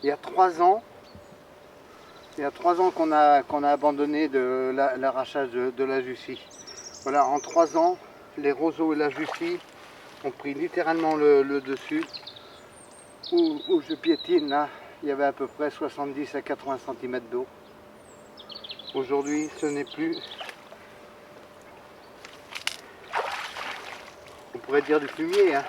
il y a 3 ans, qu'on a abandonné l'arrachage de la Jussie. Voilà, en 3 ans, les roseaux et la Jussie ont pris littéralement le dessus. Où je piétine, là, il y avait à peu près 70 à 80 cm d'eau. Aujourd'hui, ce n'est plus, on pourrait dire du fumier, hein.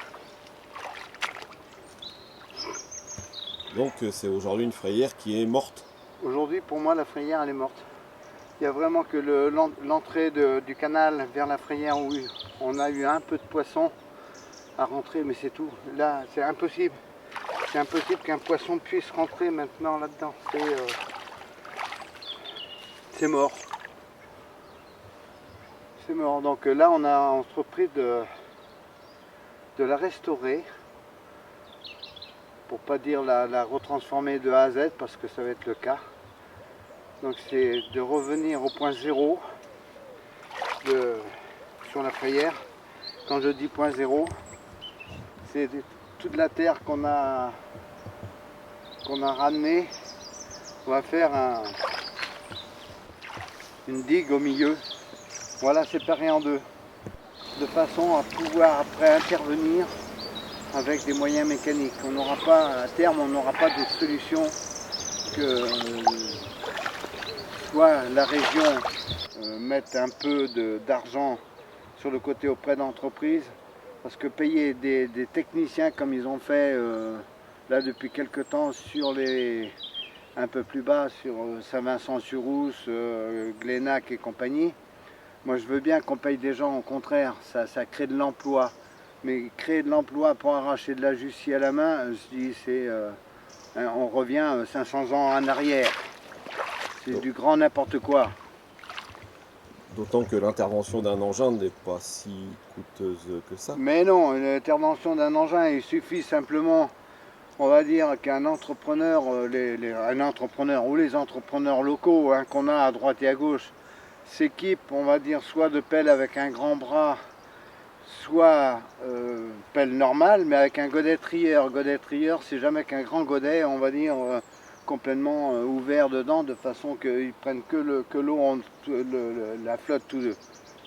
Donc c'est aujourd'hui une frayère qui est morte. Aujourd'hui, pour moi, la frayère, elle est morte. Il y a vraiment que l'entrée du canal vers la frayère où on a eu un peu de poisson à rentrer, mais c'est tout. Là, c'est impossible. C'est impossible qu'un poisson puisse rentrer maintenant là-dedans. C'est mort. C'est mort. Donc là, on a entrepris de la restaurer, pour pas dire la retransformer de A à Z, parce que ça va être le cas. Donc c'est de revenir au point zéro sur la frayère. Quand je dis point zéro, c'est toute la terre qu'on a ramenée. On va faire une digue au milieu, voilà, séparée en deux, de façon à pouvoir après intervenir avec des moyens mécaniques. On n'aura pas, à terme, on n'aura pas de solution que soit la région mette un peu d'argent sur le côté auprès d'entreprises, parce que payer des techniciens comme ils ont fait là depuis quelques temps sur un peu plus bas, sur Saint-Vincent-sur-Rousse, Glénac et compagnie, moi je veux bien qu'on paye des gens, au contraire, ça crée de l'emploi. Mais créer de l'emploi pour arracher de la Jussie à la main, je dis, on revient 500 ans en arrière. C'est du grand n'importe quoi. D'autant que l'intervention d'un engin n'est pas si coûteuse que ça. Mais non, l'intervention d'un engin, il suffit simplement, on va dire, qu'un entrepreneur, un entrepreneur ou les entrepreneurs locaux hein, qu'on a à droite et à gauche, s'équipent, on va dire, soit de pelle avec un grand bras, soit pelle normale, mais avec un godet trieur. Godet trieur, c'est jamais qu'un grand godet, on va dire, complètement ouvert dedans, de façon qu'ils prennent que l'eau, la flotte,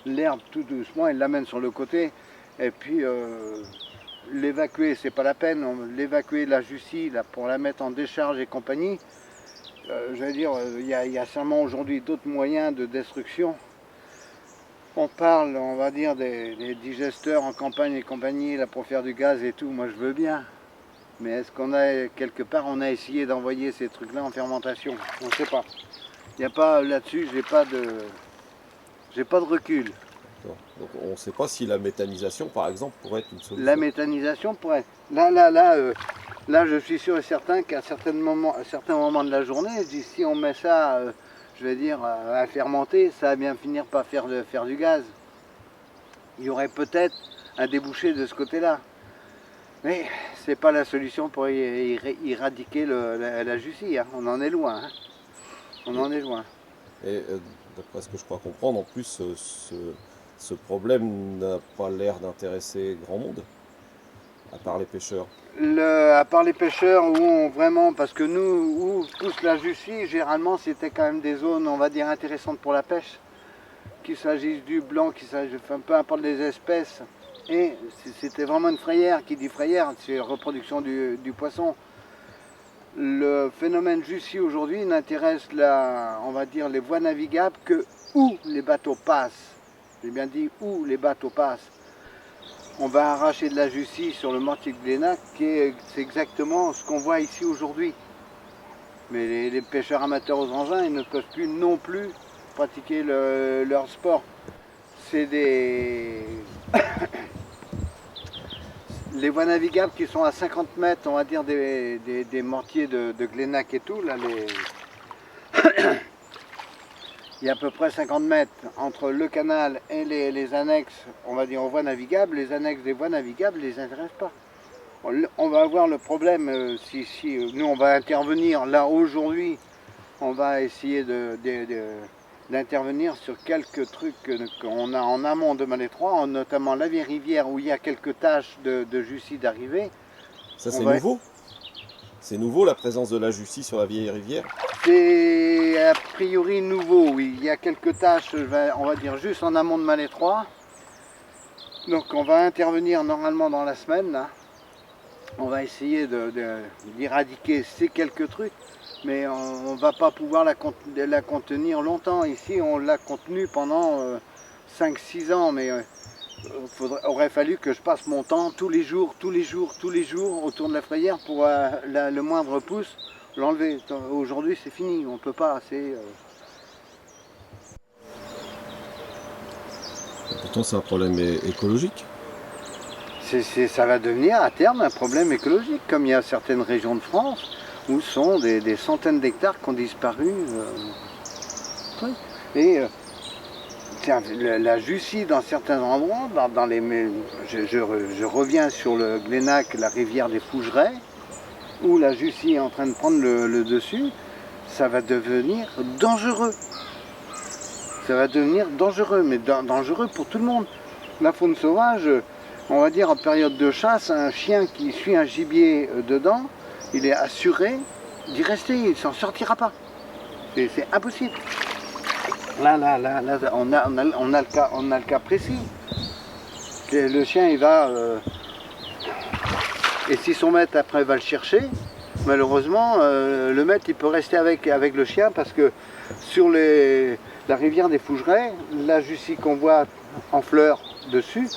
l'herbe tout doucement, ils l'amènent sur le côté, et puis l'évacuer, c'est pas la peine, l'évacuer la Jussie là, pour la mettre en décharge et compagnie, je veux dire, il y a sûrement aujourd'hui d'autres moyens de destruction. On parle, on va dire, des digesteurs en campagne et compagnie, là, pour faire du gaz et tout, moi je veux bien. Mais est-ce qu'on a, quelque part, on a essayé d'envoyer ces trucs-là en fermentation? On ne sait pas. Il n'y a pas, là-dessus, j'ai pas de recul. Donc on ne sait pas si la méthanisation, par exemple, pourrait être une La solution. méthanisation pourrait. Là, je suis sûr et certain qu'à certains moments de la journée, je dis, si on met ça, je vais dire, à fermenter, ça va bien finir par faire du gaz. Il y aurait peut-être un débouché de ce côté-là. Mais c'est pas la solution pour éradiquer la Jussie. Hein. On en est loin. Hein. On en est loin. Et d'après ce que je crois comprendre, en plus, ce problème n'a pas l'air d'intéresser grand monde, à part les pêcheurs. À part les pêcheurs où vraiment, parce que nous, où pousse la Jussie, généralement c'était quand même des zones, on va dire, intéressantes pour la pêche. Qu'il s'agisse du blanc, enfin, peu importe les espèces. Et c'était vraiment une frayère. Qui dit frayère, c'est reproduction du poisson. Le phénomène Jussie aujourd'hui n'intéresse, on va dire, les voies navigables que où les bateaux passent. J'ai bien dit où les bateaux passent. On va arracher de la Jussie sur le mortier de Glénac, c'est exactement ce qu'on voit ici aujourd'hui. Mais les pêcheurs amateurs aux engins, ils ne peuvent plus non plus pratiquer leur sport. C'est les voies navigables qui sont à 50 mètres, on va dire, des mortiers de Glénac et tout. Là, il y a à peu près 50 mètres entre le canal et les annexes, on va dire, aux voies navigables. Les annexes des voies navigables ne les intéressent pas. On va avoir le problème, si nous on va intervenir là aujourd'hui, on va essayer d'intervenir sur quelques trucs qu'on a en amont de Malétroit, notamment la vieille rivière où il y a quelques taches de Jussie d'arrivée. Ça, c'est nouveau? C'est nouveau la présence de la Jussie sur la vieille rivière? C'est a priori nouveau, oui. Il y a quelques tâches, on va dire, juste en amont de Malétroit. Donc on va intervenir normalement dans la semaine, là. On va essayer d'éradiquer ces quelques trucs, mais on ne va pas pouvoir la contenir longtemps. Ici, on l'a contenue pendant 5-6 ans, mais aurait fallu que je passe mon temps tous les jours autour de la frayère pour le moindre pouce l'enlever. Aujourd'hui, c'est fini, on ne peut pas. Pourtant, c'est un problème écologique. Ça va devenir à terme un problème écologique, comme il y a certaines régions de France où sont des centaines d'hectares qui ont disparu. La Jussie, dans certains endroits, je reviens sur le Glénac, la rivière des Fougerets, où la Jussie est en train de prendre le dessus, ça va devenir dangereux. Ça va devenir dangereux, mais dangereux pour tout le monde. La faune sauvage, on va dire en période de chasse, un chien qui suit un gibier dedans, il est assuré d'y rester, il ne s'en sortira pas. C'est impossible. Là, on a le cas précis. Le chien, il va... et si son maître, après, va le chercher, malheureusement, le maître, il peut rester avec le chien parce que sur la rivière des Fougerets, la Jussie qu'on voit en fleurs dessus,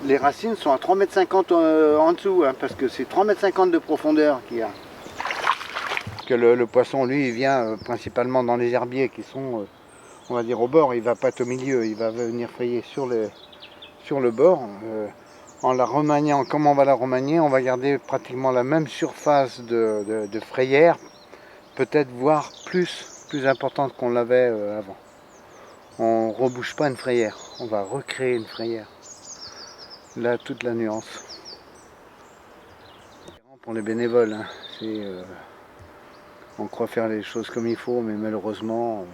les racines sont à 3,50 m en dessous, hein, parce que c'est 3,50 m de profondeur qu'il y a. Que le poisson, lui, il vient principalement dans les herbiers qui sont... on va dire au bord, il ne va pas être au milieu, il va venir frayer sur le bord. En la remaniant, comme on va la remanier, on va garder pratiquement la même surface de frayère, peut-être voire plus importante qu'on l'avait avant. On ne rebouche pas une frayère, on va recréer une frayère. Là, toute la nuance. Pour les bénévoles, hein, on croit faire les choses comme il faut, mais malheureusement...